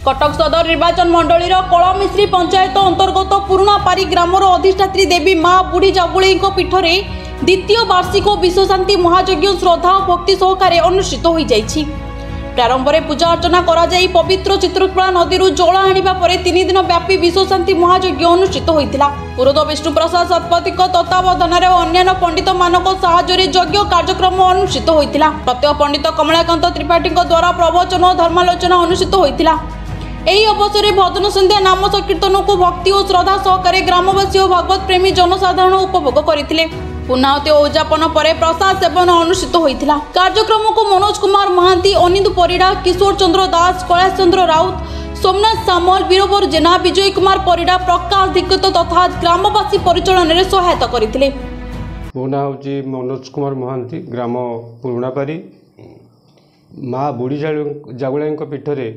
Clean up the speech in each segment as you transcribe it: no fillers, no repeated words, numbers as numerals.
कटक सदर निर्वाचन मंडलीर कलमिश्री पंचायत अंतर्गत पुरापारी ग्रामर अधिष्ठात्री देवी माँ बुढ़ी जाबुली पीठरे द्वितीय वार्षिक विश्वशांति महायज्ञ श्रद्धा और भक्ति सहकारे अनुष्ठित हो जाइछि। प्रारंभ में पूजा अर्चना करा जाई पवित्र चित्रकूटा नदी जल आनिबा परे 3 दिन व्यापी विश्वशांति महायज्ञ अनुष्ठित होइतिला। पुरोध विष्णु प्रसाद शतपथी तत्वावधान में अन्य पंडित मानक साहाय्य यज्ञ कार्यक्रम अनुष्ठित होइतिला। प्रत्येक पंडित कमलाकांत त्रिपाठी द्वारा प्रवचन और धर्मालोचना अनुष्ठित होइतिला। एही अवसर में भजन संध्या नाम संकीर्तन को भक्ति और श्रद्धा सहकारे ग्रामवासी और भागवत प्रेमी जनसाधारण उपभोग करथिले। पुनावती और उद्यापन पर प्रसाद सेवन अनुष्ठित होइतिला। कार्यक्रम को मनोज कुमार महांती, अनिंदु परिडा, किशोर चंद्र दास, कैलाश चंद्र राउत, सोमनाथ सामल, वीरवर जेना, विजय कुमार परिडा, प्रकाश दीक्षित तथा ग्रामवासी परिचालन में सहायता करथिले। मो ना हूँ मनोज कुमार महांती, ग्राम पुरापारी माँ बुढ़ी जागुलाई पीठरे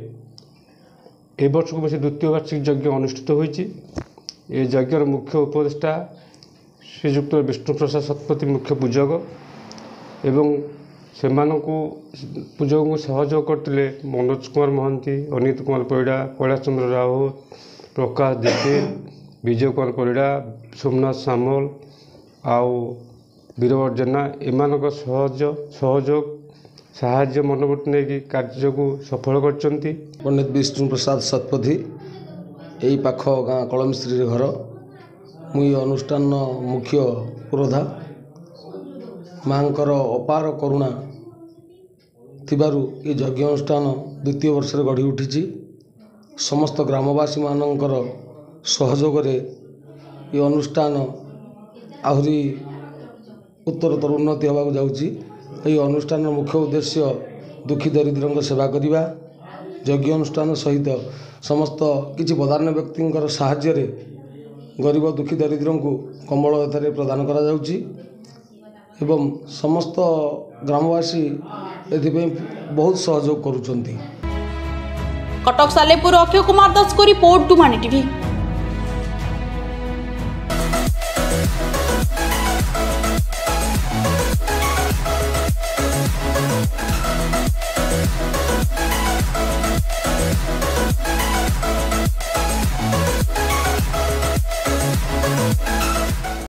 ए वर्ष को बस द्वितीय वार्षिक यज्ञ अनुष्ठित होइछि। ए यज्ञर मुख्य उपदेष्टा श्रीजुक्त विष्णु प्रसाद शतपथी मुख्य पूजक एवं सेमानकु पूजक को सहयोग करते मनोज कुमार महांती, अनित कुमार परिडा, कैलाश चंद्र राउत, प्रकाश दीक्षित, विजय कुमार परिडा, सोमनाथ सामल आउ वीरवर जेना एमानक सहयोग साहाय्य मनोवृत्ति नहीं कार्य को सफल करचंती। पंडित विष्णु प्रसाद शतपथी यही पाख गाँ कलमिश्री घर मुई अनुष्ठान मुख्य पुरोधा मांकर अपार करुणा थिबारु ये यज्ञ अनुष्ठान द्वितीय वर्ष गढ़ी उठी। समस्त ग्रामवासी मानकर सहयोग रे ये अनुष्ठान आहुरी उत्तरोत्तर उन्नति होगा जाउची। यही अनुष्ठान मुख्य उद्देश्य दुखी दरिद्रों सेवा करवा। यज्ञ अनुष्ठान सहित समस्त किसी बदान्य व्यक्ति साहाय्य रे गरीब दुखी दरिद्रों को कंबल एथारे प्रदान करा जाउची एवं समस्त ग्रामवासी एथिपे बहुत सहयोग करुचंती। कटक सालेपुर अक्षय कुमार दास को रिपोर्ट टुमानी टीवी।